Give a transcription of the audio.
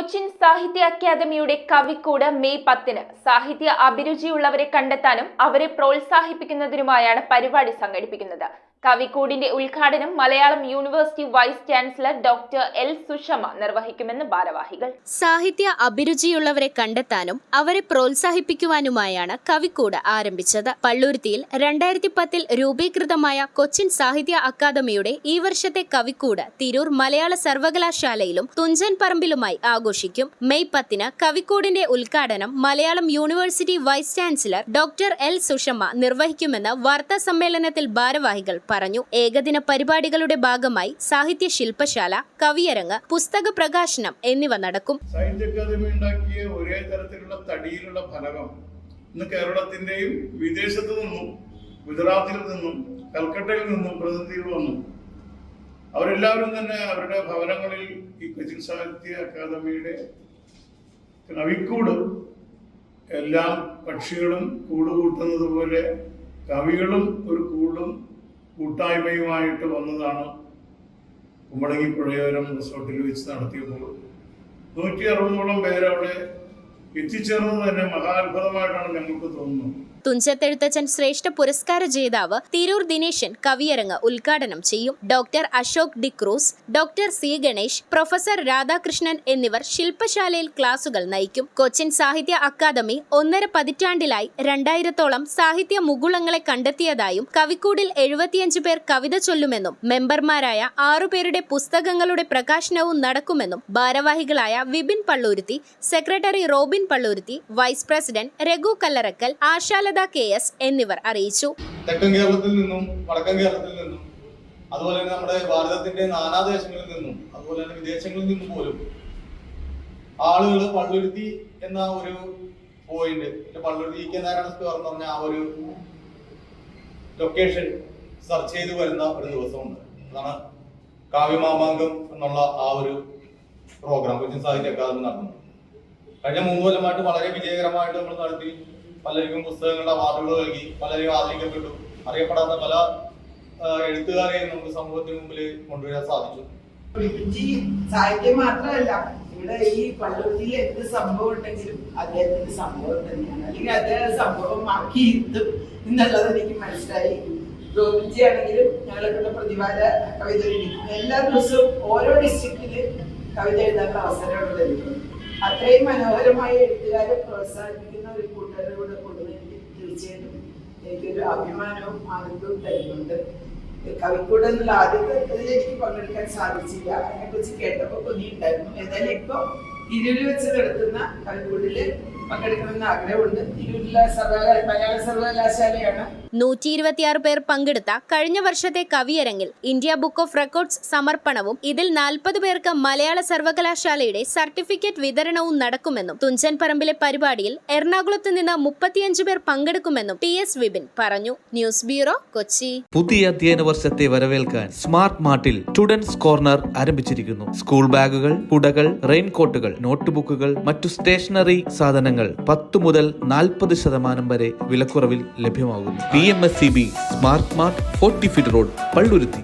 കൊച്ചിൻ സാഹിത്യ അക്കാദമിയുടെ കവിക്കൂട് മെയ് 10-ന് സാഹിത്യ അഭിരുചിയുള്ളവരെ കണ്ടെത്താനും അവരെ പ്രോത്സാഹിപ്പിക്കുന്നതിനുമായാണ് പരിപാടി സംഘടിപ്പിക്കുന്നത്. കവിക്കൂടിന്റെ ഉദ്ഘാടനം Malayalam university vice chancellor doctor L Sushama നിർവഹിക്കുമെന്ന് ഭാരവാഹികൾ. സാഹിത്യ അഭിരുചിയുള്ളവരെ കണ്ടെത്താനും അവരെ പ്രോത്സാഹിപ്പിക്കുവാനുമായാണ് കവിക്കൂട് ആരംഭിച്ചത്. പള്ളുരുത്തിയിൽ 2010 രൂപീകൃതമായ കൊച്ചിൻ സാഹിത്യ അക്കാദമിയുടെ ഈ വർഷത്തെ കവിക്കൂട് തിരൂർ മലയാള സർവകലാശാലയിലും തുഞ്ചൻ പറമ്പിലുമായി ആഘോഷിക്കും. മെയ് 10-ന് കവിക്കൂടിന്റെ ഉദ്ഘാടനം Malayalam university vice chancellor doctor L Sushama നിർവഹിക്കുമെന്ന് വാർത്താ സമ്മേളനത്തിൽ ഭാരവാഹികൾ പറഞ്ഞു. ഏകദിന പരിപാടികളുടെ ഭാഗമായി സാഹിത്യ ശില്പശാല, കവിയരങ്ങ്, പുസ്തക പ്രകാശനം എന്നിവ നടക്കും. സാഹിത്യ അക്കാദമി ഉണ്ടാക്കിയ ഒരേ തരത്തിലുള്ള തടിയിലുള്ള ഫലകം ഇന്ന് കേരളത്തിന്റെയും വിദേശത്തു നിന്നും, ഗുജറാത്തിൽ നിന്നും, കൽക്കട്ടയിൽ നിന്നും പ്രതിനിധികൾ വന്നു. അവരെല്ലാവരും തന്നെ അവരുടെ ഭവനങ്ങളിൽ ഈ കൊച്ചിൻ സാഹിത്യ അക്കാദമിയുടെ കവിക്കൂട് എല്ലാ പക്ഷികളും കൂടുകൂട്ടുന്നത് പോലെ കവികളും ഒരു കൂടും കൂട്ടായ്മയുമായിട്ട് വന്നതാണ്. കുമ്പളങ്ങി പുഴയോരം റിസോർട്ടിൽ വെച്ച് നടത്തിയപ്പോൾ 160ഓളം പേരവിടെ എത്തിച്ചേർന്നത് തന്നെ മഹാത്ഭുതമായിട്ടാണ് ഞങ്ങൾക്ക് തോന്നുന്നത്. തുഞ്ചത്തെഴുത്തച്ഛൻ ശ്രേഷ്ഠ പുരസ്കാര ജേതാവ് തിരൂർ ദിനേശൻ കവിയരങ്ങ് ഉദ്ഘാടനം ചെയ്യും. Doctor Ashok D'Cruz, doctor C Ganesh, professor Radhakrishnan എന്നിവർ ശില്പശാലയിൽ ക്ലാസുകൾ നയിക്കും. കൊച്ചിൻ സാഹിത്യ അക്കാദമി 1.5 പതിറ്റാണ്ടിലായി 2000ഓളം സാഹിത്യ മുകുളങ്ങളെ കണ്ടെത്തിയതായും കവിക്കൂടിൽ 75 പേർ കവിത ചൊല്ലുമെന്നും മെമ്പർമാരായ 6 പേരുടെ പുസ്തകങ്ങളുടെ പ്രകാശനവും നടക്കുമെന്നും ഭാരവാഹികളായ Vipin Palluruthy, secretary Robin Palluruthy, vice president Raghu Kallarakkal, Ashala KS എന്നിവർ അറിയിച്ചു. തെക്കൻ കേരളത്തിൽ നിന്നും വടക്കൻ കേരളത്തിൽ നിന്നും അതുപോലെ തന്നെ നമ്മുടെ ഭാരതത്തിന്റെ നാനാദേശങ്ങളിൽ നിന്നും അതുപോലെ തന്നെ വിദേശങ്ങളിൽ നിന്നും പോലും ആളുകൾ പള്ളുരുത്തി എന്ന ഒരു പോയിന്റ്, പള്ളുരുത്തി നാരായണ സ്ക്വയർ എന്ന് പറഞ്ഞ ആ ഒരു ലൊക്കേഷൻ സെർച്ച് ചെയ്ത് വരുന്ന ഒരു ദിവസമുണ്ട്. അതാണ് കാവ്യമാമാങ്കം എന്നുള്ള ആ ഒരു പ്രോഗ്രാം കൊച്ചിൻ സാഹിത്യ അക്കാദമി നടത്തുന്നത്. കഴിഞ്ഞ 3 കൊല്ലമായിട്ട് വളരെ വിജയകരമായിട്ട് നമ്മൾ നടത്തി. പലർക്കും പുസ്തകങ്ങളുടെ അവാർഡുകൾ നൽകി, പലരും ആദരിക്കപ്പെട്ടു. അറിയപ്പെടാത്ത പല എഴുത്തുകാരെയും നമുക്ക് സമൂഹത്തിന് മുമ്പിൽ കൊണ്ടുവരാൻ സാധിച്ചു. സാഹിത്യം മാത്രമല്ല, ഇവിടെ ഈ പള്ളുരുത്തിയിൽ എന്ത് സംഭവം ഉണ്ടെങ്കിലും അദ്ദേഹത്തിന്റെ സംഭവം തന്നെയാണ്, അല്ലെങ്കിൽ അദ്ദേഹം സംഭവം ആക്കിയിരുത്തും എന്നുള്ളത് എനിക്ക് മനസ്സിലായി. റോബിൻജി ആണെങ്കിലും ഞങ്ങളൊക്കെ പ്രതിഭാര കവിത എഴുതിക്കും. എല്ലാ ദിവസവും ഓരോ ഡിസ്ട്രിക്റ്റില് കവിത എഴുതാനുള്ള അവസരമാണ് ലഭിക്കുന്നത്. അത്രയും മനോഹരമായ എഴുത്തുകാരെ പ്രോത്സാഹിപ്പിക്കുന്ന ഒരു കൂട്ടരോട് കൂടുതൽ തീർച്ചയായിട്ടും എനിക്കൊരു അഭിമാനവും ആനന്ദവും തരുന്നുണ്ട്. കവിക്കൂട് എന്നുള്ള ആദ്യത്തെ എനിക്ക് പങ്കെടുക്കാൻ സാധിച്ചില്ല. അതിനെക്കുറിച്ച് കേട്ടപ്പോൾ കൊതിയുണ്ടായിരുന്നു. ഏതായാലും ഇപ്പൊ തിരൂരിൽ വെച്ച് നടത്തുന്ന കവിക്കൂടില് പങ്കെടുക്കണമെന്ന് ആഗ്രഹമുണ്ട്. തിരൂരിലെ മലയാള സർവകലാശാലയാണ്. 126 പേർ പങ്കെടുത്ത കഴിഞ്ഞ വർഷത്തെ കവിയരങ്ങിൽ ഇന്ത്യ ബുക്ക് ഓഫ് റെക്കോർഡ്സ് സമർപ്പണവും ഇതിൽ 40 പേർക്ക് മലയാള സർവകലാശാലയുടെ സർട്ടിഫിക്കറ്റ് വിതരണവും നടക്കുമെന്നും തുഞ്ചൻ പറമ്പിലെ പരിപാടിയിൽ എറണാകുളത്ത് നിന്ന് 35 പേർ പങ്കെടുക്കുമെന്നും TS വിപിൻ പറഞ്ഞു. News bureau, Kochi. പുതിയ അധ്യയന വർഷത്തെ വരവേൽക്കാൻ സ്മാർട്ട് മാർട്ടിൽ സ്റ്റുഡൻസ് കോർണർ ആരംഭിച്ചിരിക്കുന്നു. സ്കൂൾ ബാഗുകൾ, കുടകൾ, റെയിൻകോട്ടുകൾ, നോട്ട്ബുക്കുകൾ, മറ്റു സ്റ്റേഷനറി സാധനങ്ങൾ 10 മുതൽ 40% വരെ വിലക്കുറവിൽ ലഭ്യമാകുന്നു. PMSCB smart mart 40 feet road, Palluruthy.